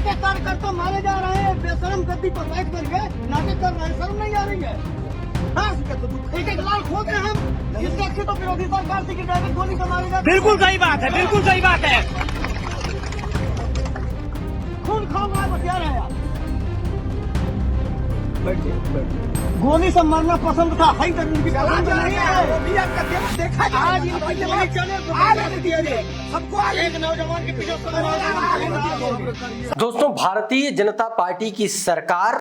एक एक कार्यकर्ता मारे जा रहे हैं, बेशरम गद्दी पर बैठ करके नाटक कर रहे हैं, शर्म नहीं आ रही है? हाँ, एक एक लाल खोद रहे हम, इससे अच्छी तो विरोधी सरकार थी कि डायरेक्ट गोली से मारे जाते। बिल्कुल सही बात है, बिल्कुल सही बात है। खून खाओ रहा बतिया रहे आप। गोली से मरना पसंद था, हाई दर्जन की पसंद नहीं है। आज सबको एक नौजवान के पीछे। दोस्तों, भारतीय जनता पार्टी की सरकार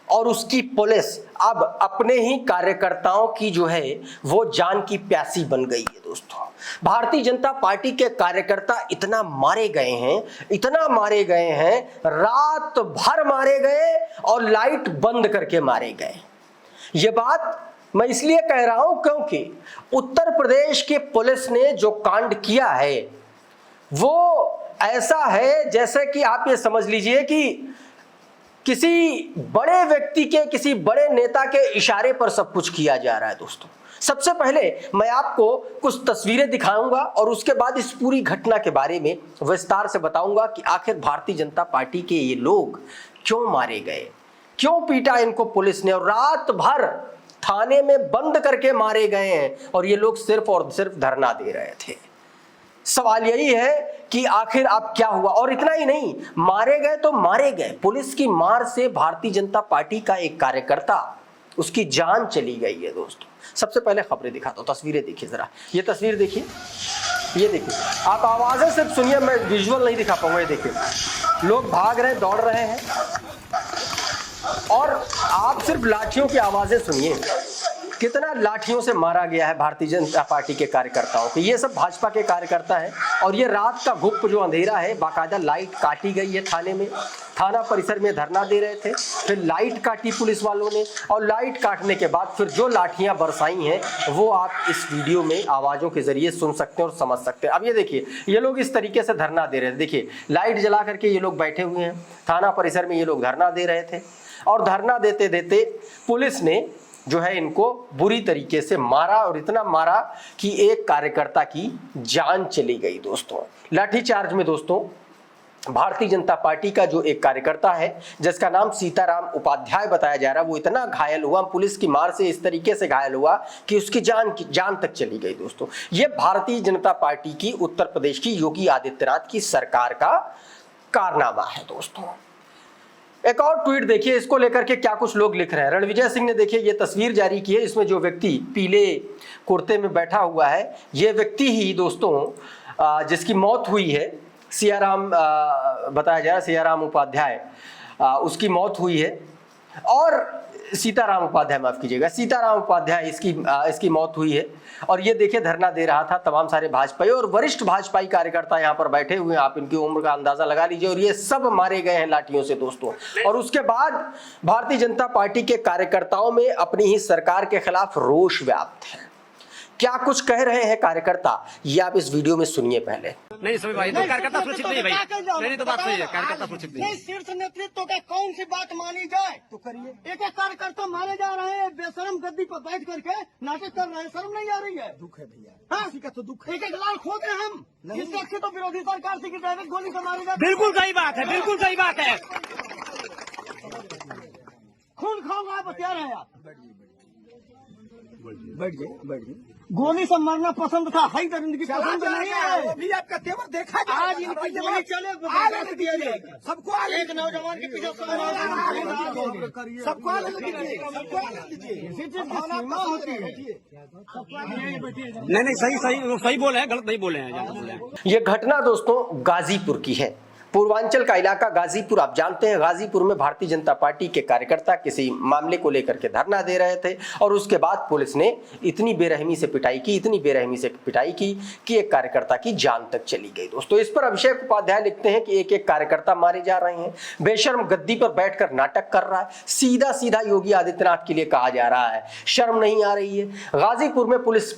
और उसकी पुलिस अब अपने ही कार्यकर्ताओं की जो है वो जान की प्यासी बन गई है। दोस्तों, भारतीय जनता पार्टी के कार्यकर्ता इतना मारे गए हैं, इतना मारे गए हैं, रात भर मारे गए और लाइट बंद करके मारे गए। ये बात मैं इसलिए कह रहा हूं क्योंकि उत्तर प्रदेश के पुलिस ने जो कांड किया है वो ऐसा है जैसे कि आप ये समझ लीजिए कि किसी बड़े व्यक्ति के, किसी बड़े नेता के इशारे पर सब कुछ किया जा रहा है। दोस्तों, सबसे पहले मैं आपको कुछ तस्वीरें दिखाऊंगा और उसके बाद इस पूरी घटना के बारे में विस्तार से बताऊंगा कि आखिर भारतीय जनता पार्टी के ये लोग क्यों मारे गए, क्यों पीटा इनको पुलिस ने और रात भर थाने में बंद करके मारे गए हैं और ये लोग सिर्फ और सिर्फ धरना दे रहे थे। सवाल यही है कि आखिर अब क्या हुआ। और इतना ही नहीं, मारे गए तो मारे गए, पुलिस की मार से भारतीय जनता पार्टी का एक कार्यकर्ता, उसकी जान चली गई है। दोस्तों, सबसे पहले खबरें दिखाता हूं, तस्वीरें देखिए जरा। ये तस्वीर देखिए, ये देखिए, आप आवाजें सिर्फ सुनिए, मैं विजुअल नहीं दिखा पाऊंगा। ये देखिए, लोग भाग रहे हैं, दौड़ रहे हैं और आप सिर्फ लाठियों की आवाजें सुनिए। कितना लाठियों से मारा गया है भारतीय जनता पार्टी के कार्यकर्ताओं को। ये सब भाजपा के कार्यकर्ता हैं और ये रात का गुप्त जो अंधेरा है, बाकायदा लाइट काटी गई है थाने में। थाना परिसर में धरना दे रहे थे, फिर लाइट काटी पुलिस वालों ने और लाइट काटने के बाद फिर जो लाठियां बरसाई हैं वो आप इस वीडियो में आवाजों के जरिए सुन सकते हैं और समझ सकते हैं। अब ये देखिए, ये लोग इस तरीके से धरना दे रहे थे। देखिए, लाइट जला करके ये लोग बैठे हुए हैं, थाना परिसर में ये लोग धरना दे रहे थे और धरना देते देते पुलिस ने जो है इनको बुरी तरीके से मारा और इतना मारा कि एक कार्यकर्ता की जान चली गई। दोस्तों, लाठीचार्ज में दोस्तों भारतीय जनता पार्टी का जो एक कार्यकर्ता है जिसका नाम सीताराम उपाध्याय बताया जा रहा है, वो इतना घायल हुआ, पुलिस की मार से इस तरीके से घायल हुआ कि उसकी जान तक चली गई। दोस्तों, ये भारतीय जनता पार्टी की, उत्तर प्रदेश की योगी आदित्यनाथ की सरकार का कारनामा है। दोस्तों, एक और ट्वीट देखिए, इसको लेकर के क्या कुछ लोग लिख रहे हैं। रणविजय सिंह ने देखिए ये तस्वीर जारी की है, इसमें जो व्यक्ति पीले कुर्ते में बैठा हुआ है ये व्यक्ति ही दोस्तों जिसकी मौत हुई है, सियाराम बताया जा रहा है, सियाराम उपाध्याय, उसकी मौत हुई है। और सीताराम उपाध्याय, माफ कीजिएगा, सीताराम उपाध्याय इसकी मौत हुई है। और ये देखिए धरना दे रहा था, तमाम सारे भाजपाई और वरिष्ठ भाजपाई कार्यकर्ता यहाँ पर बैठे हुए हैं, आप इनकी उम्र का अंदाजा लगा लीजिए। और ये सब मारे गए हैं लाठियों से। दोस्तों, और उसके बाद भारतीय जनता पार्टी के कार्यकर्ताओं में अपनी ही सरकार के खिलाफ रोष व्याप्त है। क्या कुछ कह रहे हैं कार्यकर्ता, ये आप इस वीडियो में सुनिए पहले। नहीं सभी भाई, तो कार्यकर्ता सुरक्षित नहीं है भाई। नहीं, तो बात सही है, कार्यकर्ता सुरक्षित नहीं है। शीर्ष नेतृत्व का कौन सी बात मानी जाए तो करिए। एक एक कार्यकर्ता मारे जा रहे हैं, बेशरम गद्दी पर बैठ करके नाटक कर रहे हैं, शर्म नहीं आ रही है? दुख है भैया, हाँ, तो दुख है। एक एक लाल खोद रहे हम, इससे अच्छी तो विरोधी सरकार थी कि डायरेक्ट गोली से मारे जाते। बिल्कुल सही बात है, बिल्कुल सही बात है। खून खाओ रहा बतिया रहे आप। बैठ गए। गोली से मरना पसंद था, हाई दर्जन की पसंद नहीं है। भी आपका तेवर देखा जाए। आज इनकी गोली चले सबको एक नौजवान के पीछे सबको नहीं, सही बोले हैं, गलत नहीं बोले हैं। ये घटना दोस्तों गाजीपुर की है, पूर्वांचल का इलाका गाजीपुर। आप जानते हैं गाजीपुर में भारतीय जनता पार्टी के कार्यकर्ता किसी मामले को लेकर के धरना दे रहे थे और उसके बाद पुलिस ने इतनी बेरहमी से पिटाई की कि एक कार्यकर्ता की जान तक चली गई। दोस्तों, इस पर अभिषेक उपाध्याय लिखते हैं कि एक एक कार्यकर्ता मारे जा रहे हैं, बेशर्म गद्दी पर बैठकर नाटक कर रहा है, सीधा योगी आदित्यनाथ के लिए कहा जा रहा है, शर्म नहीं आ रही है। गाजीपुर में पुलिस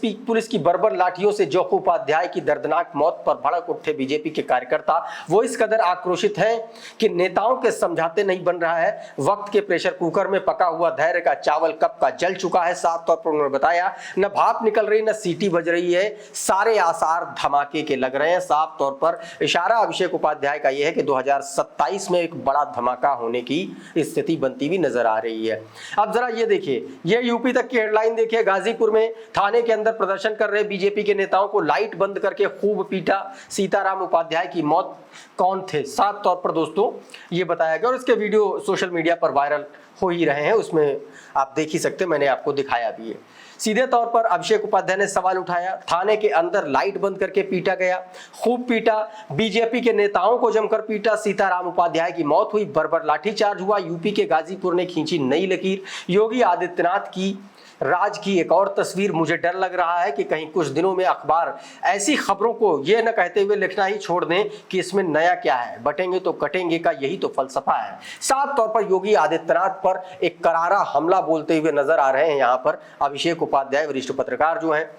की बर्बर लाठियों से जोको उपाध्याय की दर्दनाक मौत पर भड़क उठे बीजेपी के कार्यकर्ता, वो इस कदर आक्रोशित हैं कि नेताओं के समझाते नहीं बन रहा है, वक्त के प्रेशर कुकर में पका हुआ धैर्य का चावल कब का जल चुका है। साफ तौर पर उन्होंने बताया, न भाप निकल रही न सीटी बज रही है, सारे आसार धमाके के लग रहे हैं। साफ तौर पर इशारा अभिषेक उपाध्याय का यह है कि 2027 में एक बड़ा धमाका होने की स्थिति बनती हुई नजर आ रही है। अब जरा ये देखिए, ये यूपी तक की हेडलाइन देखिए। गाजीपुर में थाने के अंदर प्रदर्शन कर रहे बीजेपी के नेताओं को लाइट बंद करके खूब पीटा, सीताराम उपाध्याय की मौत कौन थे, साफ तौर पर दोस्तों ये बताया गया और इसके वीडियो सोशल मीडिया पर वायरल हो ही रहे हैं, उसमें आप देख ही सकते, मैंने आपको दिखाया भी है। सीधे तौर पर अभिषेक उपाध्याय ने सवाल उठाया, थाने के अंदर लाइट बंद करके पीटा गया, खूब पीटा, बीजेपी के नेताओं को जमकर पीटा, सीताराम उपाध्याय की मौत हुई, बर्बर लाठीचार्ज हुआ। यूपी के गाजीपुर ने खींची नई लकीर, योगी आदित्यनाथ की राज की एक और तस्वीर। मुझे डर लग रहा है कि कहीं कुछ दिनों में अखबार ऐसी खबरों को ये न कहते हुए लिखना ही छोड़ दें कि इसमें नया क्या है, बटेंगे तो कटेंगे का यही तो फलसफा है। साफ तौर पर योगी आदित्यनाथ पर एक करारा हमला बोलते हुए नजर आ रहे हैं यहाँ पर अभिषेक उपाध्याय, वरिष्ठ पत्रकार जो हैं।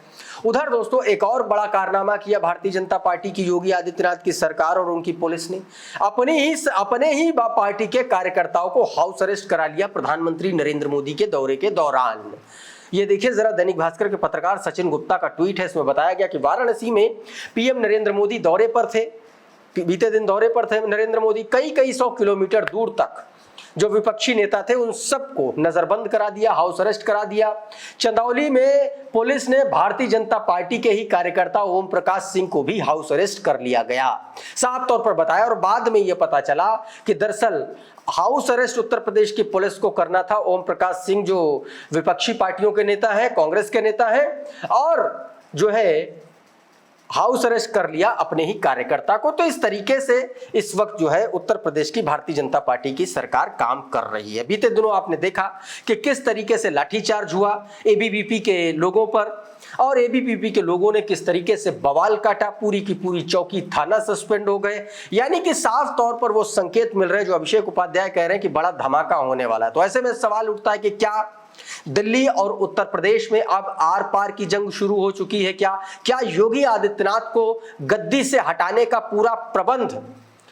उधर दोस्तों एक और बड़ा कारनामा किया भारतीय जनता पार्टी की योगी आदित्यनाथ की सरकार और उनकी पुलिस ने, अपने ही पार्टी के कार्यकर्ताओं को हाउस अरेस्ट करा लिया प्रधानमंत्री नरेंद्र मोदी के दौरे के दौरान। ये देखिए जरा, दैनिक भास्कर के पत्रकार सचिन गुप्ता का ट्वीट है, इसमें बताया गया कि वाराणसी में पीएम नरेंद्र मोदी दौरे पर थे, बीते दिन दौरे पर थे नरेंद्र मोदी। कई सौ किलोमीटर दूर तक जो विपक्षी नेता थे उन सबको नजरबंद करा दिया, हाउस अरेस्ट करा दिया। चंदौली में पुलिस ने भारतीय जनता पार्टी के ही कार्यकर्ता ओम प्रकाश सिंह को भी हाउस अरेस्ट कर लिया गया, साफ तौर पर बताया। और बाद में यह पता चला कि दरअसल हाउस अरेस्ट उत्तर प्रदेश की पुलिस को करना था। ओम प्रकाश सिंह जो विपक्षी पार्टियों के नेता हैं, कांग्रेस के नेता हैं, और जो है हाउस अरेस्ट कर लिया अपने ही कार्यकर्ता को। तो इस तरीके से इस वक्त जो है उत्तर प्रदेश की भारतीय जनता पार्टी की सरकार काम कर रही है। बीते दिनों आपने देखा कि किस तरीके से लाठीचार्ज हुआ एबीवीपी के लोगों पर, और एबीवीपी के लोगों ने किस तरीके से बवाल काटा, पूरी की पूरी चौकी थाना सस्पेंड हो गए। यानी कि साफ तौर पर वो संकेत मिल रहे हैं जो अभिषेक उपाध्याय कह रहे हैं कि बड़ा धमाका होने वाला है। तो ऐसे में सवाल उठता है कि क्या दिल्ली और उत्तर प्रदेश में अब आर पार की जंग शुरू हो चुकी है? क्या योगी आदित्यनाथ को गद्दी से हटाने का पूरा प्रबंध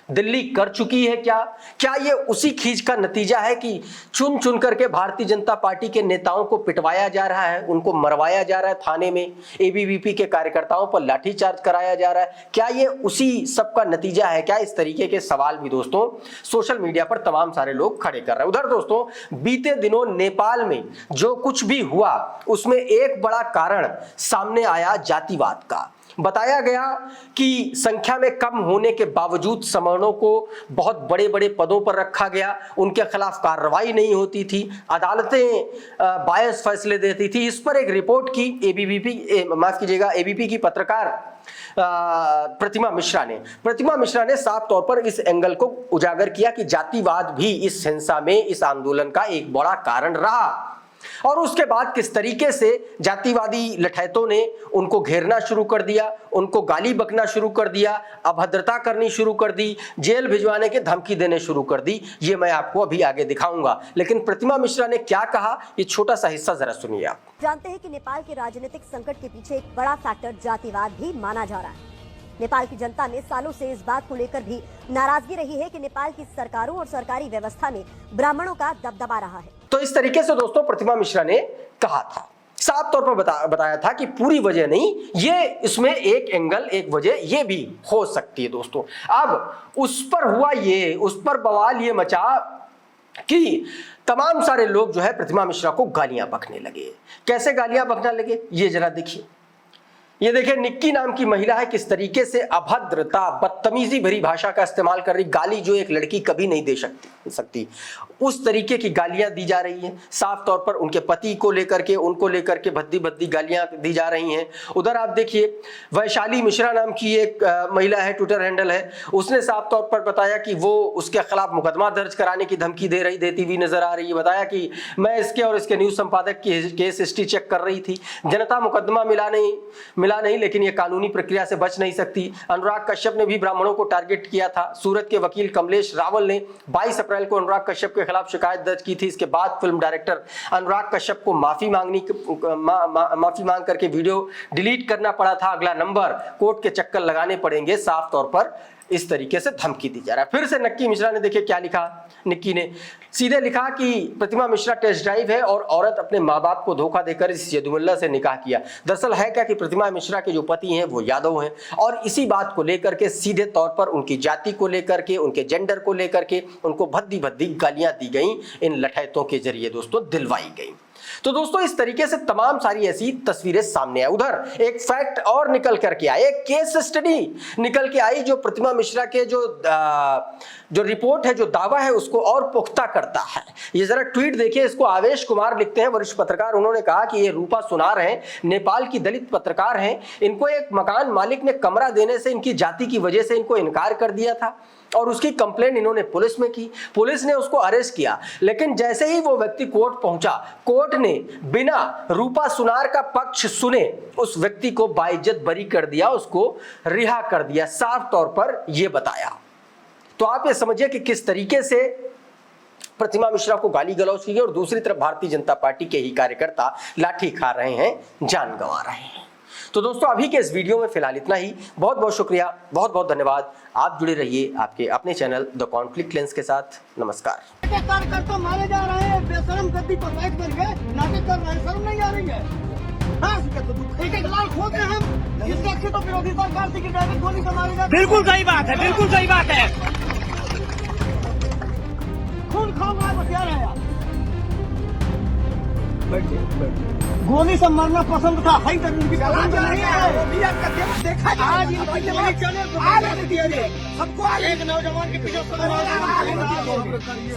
दिल्ली कर चुकी है? क्या ये उसी खींच का नतीजा है कि चुन चुन करके भारतीय जनता पार्टी के नेताओं को पिटवाया जा रहा है, उनको मरवाया जा रहा है, थाने में एबीवीपी के कार्यकर्ताओं पर लाठीचार्ज कराया जा रहा है? क्या ये उसी सब का नतीजा है क्या? इस तरीके के सवाल भी दोस्तों सोशल मीडिया पर तमाम सारे लोग खड़े कर रहे हैं। उधर दोस्तों बीते दिनों नेपाल में जो कुछ भी हुआ उसमें एक बड़ा कारण सामने आया जातिवाद का। बताया गया कि संख्या में कम होने के बावजूद सवर्णों को बहुत बड़े बड़े पदों पर रखा गया, उनके खिलाफ कार्रवाई नहीं होती थी, अदालतें बायस फैसले देती थी। इस पर एक रिपोर्ट की एबीपी की पत्रकार प्रतिमा मिश्रा ने साफ तौर पर इस एंगल को उजागर किया कि जातिवाद भी इस हिंसा में, इस आंदोलन का एक बड़ा कारण रहा। और उसके बाद किस तरीके से जातिवादी लठैतों ने उनको घेरना शुरू कर दिया, उनको गाली बकना शुरू कर दिया, अभद्रता करनी शुरू कर दी, जेल भिजवाने की धमकी देने शुरू कर दी। ये मैं आपको अभी आगे दिखाऊंगा, लेकिन प्रतिमा मिश्रा ने क्या कहा ये छोटा सा हिस्सा जरा सुनिए आप। जानते हैं कि नेपाल के राजनीतिक संकट के पीछे एक बड़ा फैक्टर जातिवाद भी माना जा रहा है। नेपाल की जनता में सालों से इस बात को लेकर भी नाराजगी रही है कि नेपाल की सरकारों और सरकारी व्यवस्था में ब्राह्मणों का दबदबा रहा है। तो इस तरीके से दोस्तों प्रतिमा मिश्रा ने कहा था, साफ तौर पर बताया था कि पूरी वजह नहीं, ये इसमें एक एंगल, एक वजह ये भी हो सकती है दोस्तों। अब उस पर हुआ ये, उस पर बवाल ये मचा कि तमाम सारे लोग जो है प्रतिमा मिश्रा को गालियां बकने लगे। कैसे गालियां बकने लगे ये जरा देखिए। ये देखिए निक्की नाम की महिला है, किस तरीके से अभद्रता, बदतमीजी भरी भाषा का इस्तेमाल कर रही, गाली जो एक लड़की कभी नहीं दे सकती उस तरीके की गालियां दी जा रही हैं। साफ तौर पर उनके पति को लेकर के, उनको लेकर के भद्दी भद्दी गालियां दी जा रही हैं। उधर आप देखिए वैशाली मिश्रा नाम की एक महिला है, ट्विटर हैंडल है, उसने साफ तौर पर बताया कि वो उसके खिलाफ मुकदमा दर्ज कराने की धमकी देती हुई नजर आ रही है। बताया कि मैं इसके और इसके न्यूज संपादक की केस हिस्ट्री चेक कर रही थी, जनता मुकदमा मिला नहीं, लेकिन ये कानूनी प्रक्रिया से बच नहीं सकती। अनुराग कश्यप ने भी ब्राह्मणों को टारगेट किया था। सूरत के वकील कमलेश रावल ने 22 अप्रैल को अनुराग कश्यप के खिलाफ शिकायत दर्ज की थी। इसके बाद फिल्म डायरेक्टर अनुराग कश्यप को माफी मांग करके वीडियो डिलीट करना पड़ा था। अगला नंबर कोर्ट के चक्कर लगाने पड़ेंगे, साफ तौर पर इस तरीके से धमकी दी जा रहा है। फिर से नक्की मिश्रा ने देखिए क्या लिखा, निक्की ने सीधे लिखा कि प्रतिमा मिश्रा टेस्ट ड्राइव है और औरत अपने माँ बाप को धोखा देकर इस यदुमुल्ला से निकाह किया। दरअसल है क्या कि प्रतिमा मिश्रा के जो पति हैं वो यादव हैं और इसी बात को लेकर के सीधे तौर पर उनकी जाति को लेकर के, उनके जेंडर को लेकर के उनको भद्दी भद्दी गालियां दी गई, इन लठैतों के जरिए दोस्तों दिलवाई गई। तो दोस्तों इस तरीके से तमाम सारी ऐसी तस्वीरें सामने आई। उधर एक फैक्ट और निकल करके आए, एक केस स्टडी निकल के आई जो प्रतिमा मिश्रा के जो रिपोर्ट है, जो दावा है उसको और पुख्ता करता है। ये जरा ट्वीट देखिए, इसको आवेश कुमार लिखते हैं, वरिष्ठ पत्रकार। उन्होंने कहा कि ये रूपा सुनार हैं, नेपाल की दलित पत्रकार हैं। इनको एक मकान मालिक ने कमरा देने से इनकी जाति की वजह से इनको इनकार कर दिया था और उसकी कंप्लेंट इन्होंने पुलिस में की। पुलिस ने उसको अरेस्ट किया, लेकिन जैसे ही वो व्यक्ति कोर्ट पहुंचा, कोर्ट ने बिना रूपा सुनार का पक्ष सुने उस व्यक्ति को बाइज्जत बरी कर दिया, उसको रिहा कर दिया, साफ तौर पर यह बताया। तो आप ये समझिए कि किस तरीके से प्रतिमा मिश्रा को गाली गलौज की गई और दूसरी तरफ भारतीय जनता पार्टी के ही कार्यकर्ता लाठी खा रहे हैं, जान गंवा रहे हैं। तो दोस्तों अभी के इस वीडियो में फिलहाल इतना ही। बहुत बहुत शुक्रिया, बहुत बहुत धन्यवाद। आप जुड़े रहिए आपके अपने चैनल द कॉन्फ्लिक्ट लेंस के साथ। नमस्कार। कार्यकर्ता मारे जा रहे हैं, बेशरम गद्दी पर बैठ करके नाटक कर रहे हैं, शर्म नहीं आ रही है? एक एक लाल खो गए हम, इससे अच्छी तो विरोधी सरकार थी कि ड्राइवर गोली से मारे जाते। बिल्कुल सही बात है, बिल्कुल सही बात है। खून खाओ बतिया रहे यार। गोली से मरना पसंद था, हाई करने की पसंद नहीं है। आज सबको एक नौजवान के पीछे